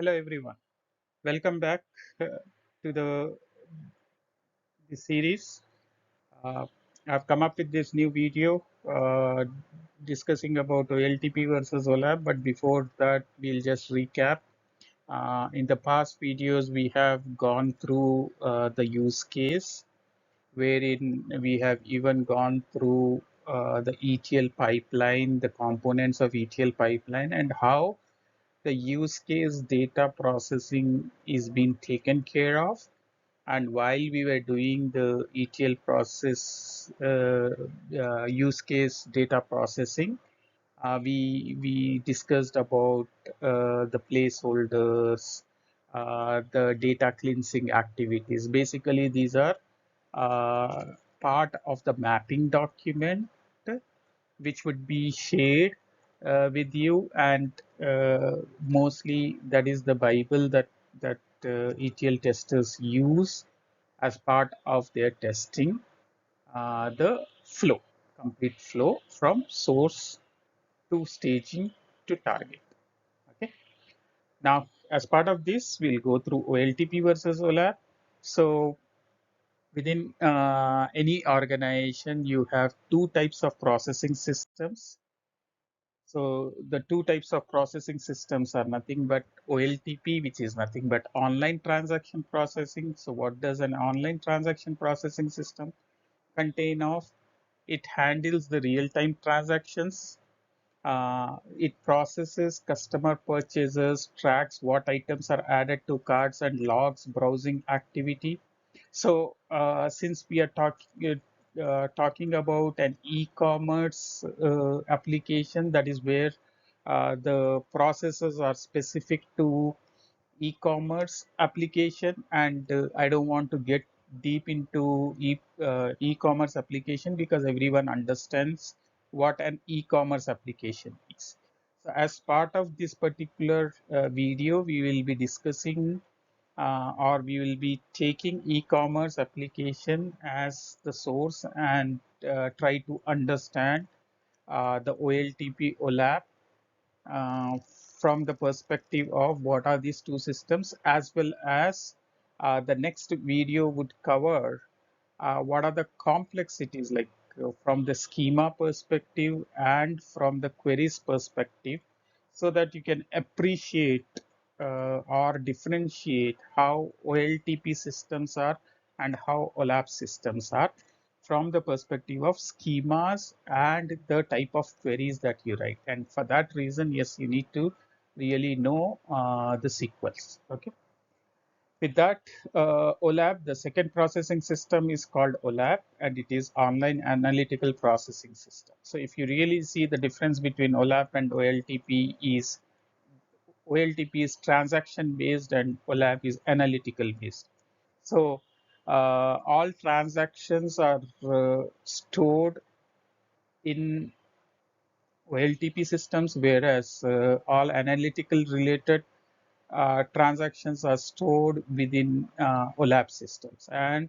Hello everyone. Welcome back to the series. Uh, I've come up with this new video discussing about OLTP versus OLAP. But before that, we'll just recap. In the past videos, we have gone through the use case, wherein we have even gone through the ETL pipeline, the components of ETL pipeline, and how the use case data processing is being taken care of. And while we were doing the ETL process use case data processing, we discussed about the placeholders, the data cleansing activities. Basically, these are uh, part of the mapping document which would be shared with you, and mostly that is the Bible that ETL testers use as part of their testing, the flow, complete flow from source to staging to target. Okay. Now, as part of this, we'll go through OLTP versus OLAP. So within any organization, you have two types of processing systems. So the two types of processing systems are nothing but OLTP, which is nothing but online transaction processing. So what does an online transaction processing system contain of? It handles the real-time transactions. It processes customer purchases, tracks what items are added to carts, and logs browsing activity. So since we are talking about an e-commerce application, that is where the processes are specific to e-commerce application, and I don't want to get deep into e-commerce application because everyone understands what an e-commerce application is. So as part of this particular video, we will be discussing or we will be taking e-commerce application as the source and try to understand the OLTP OLAP uh, from the perspective of what are these two systems, as well as the next video would cover what are the complexities, like from the schema perspective and from the queries perspective, so that you can appreciate or differentiate how OLTP systems are and how OLAP systems are from the perspective of schemas and the type of queries that you write. And for that reason, yes, you need to really know the sequels. Okay. With that, OLAP, the second processing system is called OLAP, and it is Online Analytical Processing System. So if you really see the difference between OLAP and OLTP is transaction based and OLAP is analytical based. So all transactions are stored in OLTP systems, whereas all analytical related transactions are stored within OLAP systems, and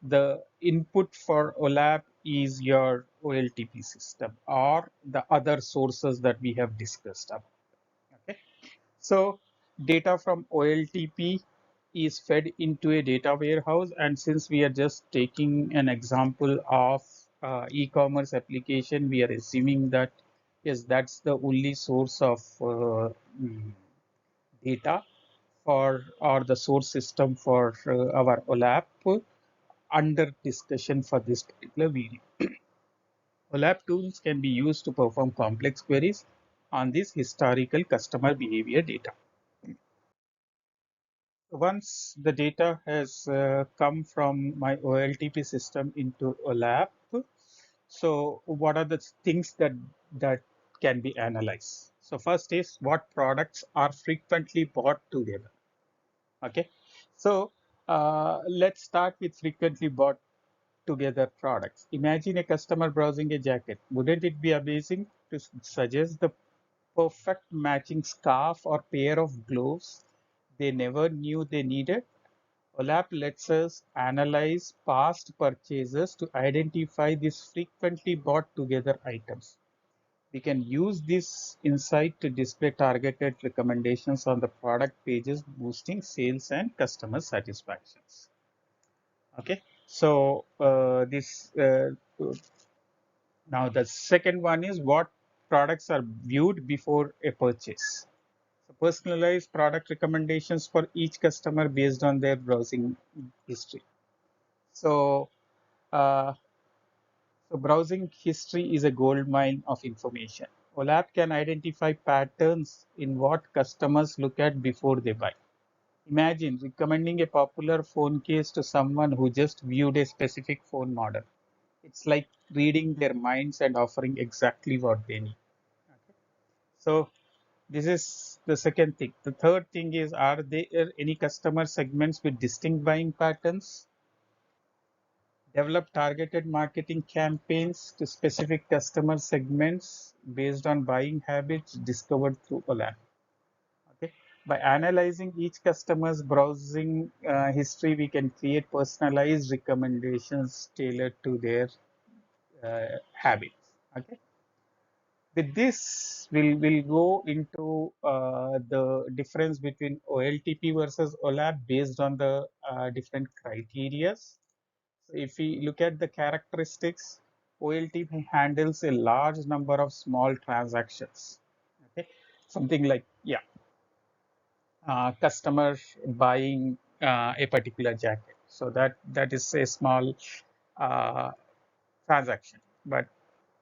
the input for OLAP is your OLTP system or the other sources that we have discussed about. Okay, so data from OLTP is fed into a data warehouse, and since we are just taking an example of e-commerce application, we are assuming that yes, that's the only source of data for or the source system for our OLAP under discussion for this particular video. OLAP tools can be used to perform complex queries on this historical customer behavior data. Once the data has come from my OLTP system into OLAP, so what are the things that can be analyzed? So first is what products are frequently bought together. Okay, so let's start with frequently bought together products. Imagine a customer browsing a jacket. Wouldn't it be amazing to suggest the perfect matching scarf or pair of gloves they never knew they needed? OLAP lets us analyze past purchases to identify these frequently bought together items. We can use this insight to display targeted recommendations on the product pages, boosting sales and customer satisfactions. Okay, so this now the second one is what products are viewed before a purchase. So personalized product recommendations for each customer based on their browsing history. So uh, browsing history is a gold mine of information. OLAP can identify patterns in what customers look at before they buy. Imagine recommending a popular phone case to someone who just viewed a specific phone model. It's like reading their minds and offering exactly what they need. Okay. So this is the second thing. The third thing is, are there any customer segments with distinct buying patterns? Develop targeted marketing campaigns to specific customer segments based on buying habits discovered through OLAP. Okay. By analyzing each customer's browsing history, we can create personalized recommendations tailored to their habits. Okay. With this, we'll go into the difference between OLTP versus OLAP based on the different criteria. So if we look at the characteristics, OLTP handles a large number of small transactions. Okay, something like customer buying a particular jacket. So that is a small uh, transaction. But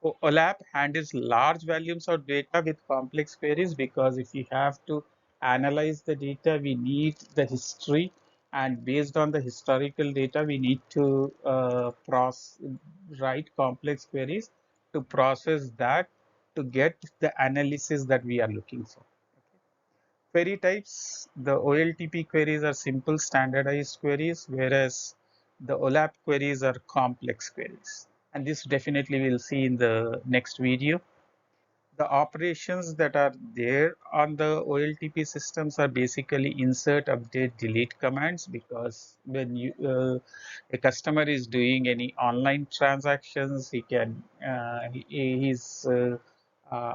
OLAP handles large volumes of data with complex queries because if we have to analyze the data, we need the history, and based on the historical data, we need to write complex queries to process that to get the analysis that we are looking for. Query types, the OLTP queries are simple standardized queries, whereas the OLAP queries are complex queries. And this definitely we'll see in the next video. The operations that are there on the OLTP systems are basically insert, update, delete commands, because when a customer is doing any online transactions, he can his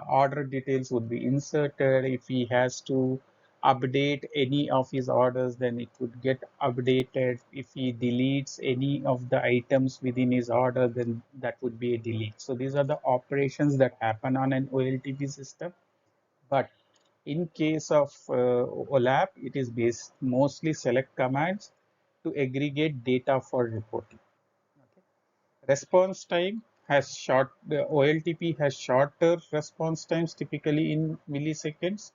order details would be inserted. If he has to update any of his orders, then it would get updated. If he deletes any of the items within his order, then that would be a delete. So these are the operations that happen on an OLTP system. But in case of OLAP, it is based mostly select commands to aggregate data for reporting. Okay. Response time has the OLTP has shorter response times, typically in milliseconds,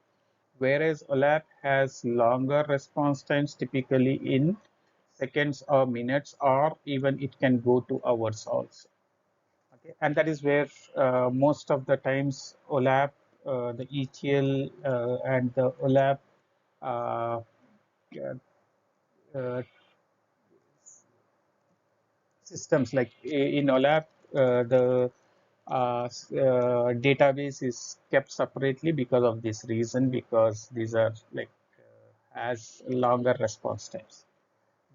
whereas OLAP has longer response times, typically in seconds or minutes, or even it can go to hours also. Okay. And that is where most of the times OLAP, the ETL and the OLAP uh, uh, systems, like in OLAP, the database is kept separately because of this reason, because these are like as longer response times.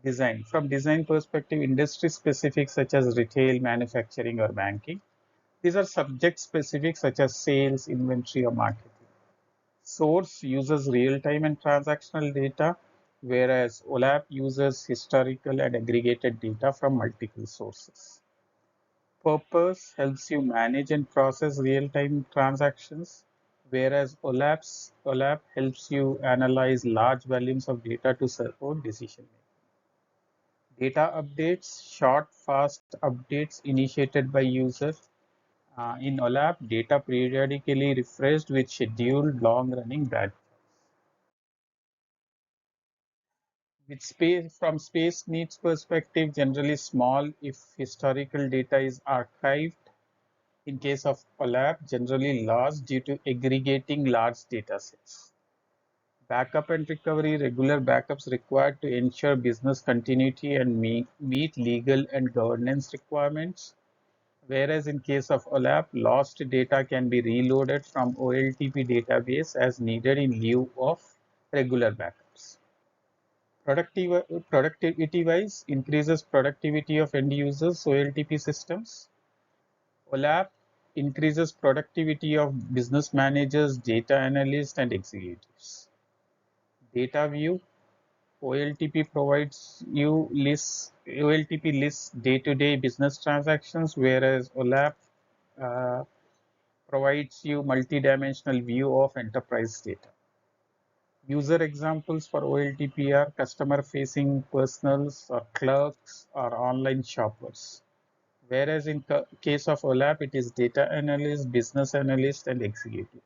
Design. From design perspective, industry specific such as retail, manufacturing, or banking. These are subject specific such as sales, inventory, or marketing. Source uses real-time and transactional data, whereas OLAP uses historical and aggregated data from multiple sources. Purpose helps you manage and process real-time transactions, whereas OLAP helps you analyze large volumes of data to support decision making. Data updates, short, fast updates initiated by users. In OLAP, data periodically refreshed with scheduled long-running batch. With space, from space needs perspective, generally small if historical data is archived. In case of OLAP, generally large due to aggregating large data sets. Backup and recovery, regular backups required to ensure business continuity and meet legal and governance requirements. Whereas in case of OLAP, lost data can be reloaded from OLTP database as needed in lieu of regular backups. Productivity-wise, increases productivity of end users, OLTP systems. OLAP increases productivity of business managers, data analysts, and executives. Data view, OLTP provides you lists, OLTP lists day-to-day business transactions, whereas OLAP uh, provides you multi-dimensional view of enterprise data. User examples for OLTP are customer-facing personals or clerks or online shoppers. Whereas in case of OLAP, it is data analyst, business analyst, and executive.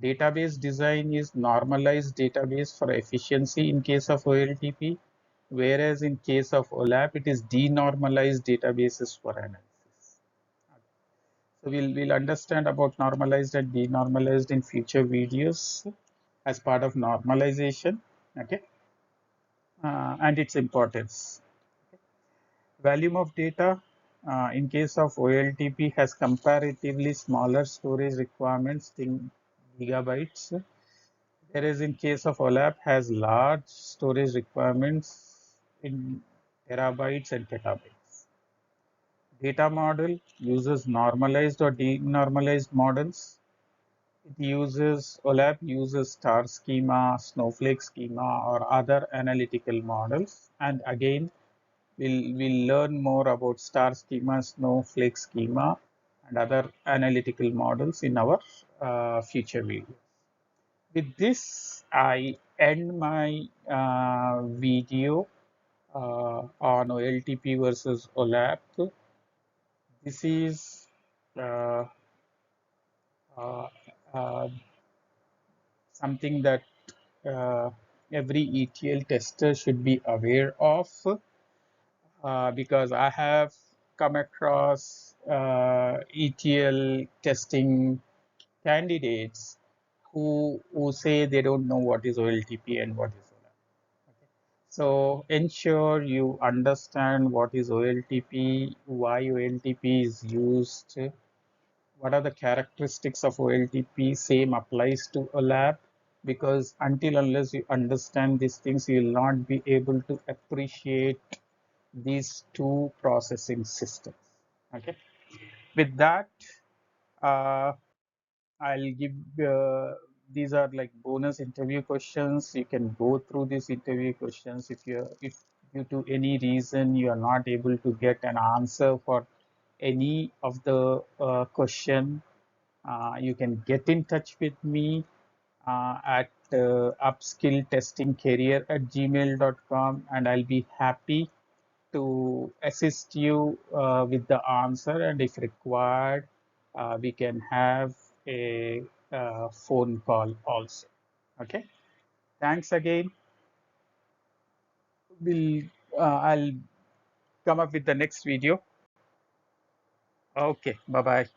Database design is normalized database for efficiency in case of OLTP, whereas in case of OLAP, it is denormalized databases for analysis. So we'll understand about normalized and denormalized in future videos as part of normalization, okay, and its importance. Volume of data in case of OLTP has comparatively smaller storage requirements in gigabytes, whereas in case of OLAP has large storage requirements in terabytes and petabytes. Data model uses normalized or denormalized models. It uses OLAP uses star schema, snowflake schema, or other analytical models. And again, we'll learn more about star schema, snowflake schema, and other analytical models in our future videos. With this, I end my video on OLTP versus OLAP. This is uh, uh, uh, something that every ETL tester should be aware of, because I have come across ETL testing candidates who say they don't know what is OLTP and what is OLAP. Okay. So ensure you understand what is OLTP, why OLTP is used, what are the characteristics of OLTP. Same applies to OLAP, because until unless you understand these things, you will not be able to appreciate these two processing systems. Okay. With that, uh, I'll give these are like bonus interview questions. You can go through these interview questions. If due to any reason you are not able to get an answer for any of the question, you can get in touch with me at upskilltestingcareer@gmail.com, and I'll be happy to assist you with the answer. And if required, we can have a phone call also. Okay. Thanks again. I'll come up with the next video. Okay. Bye bye.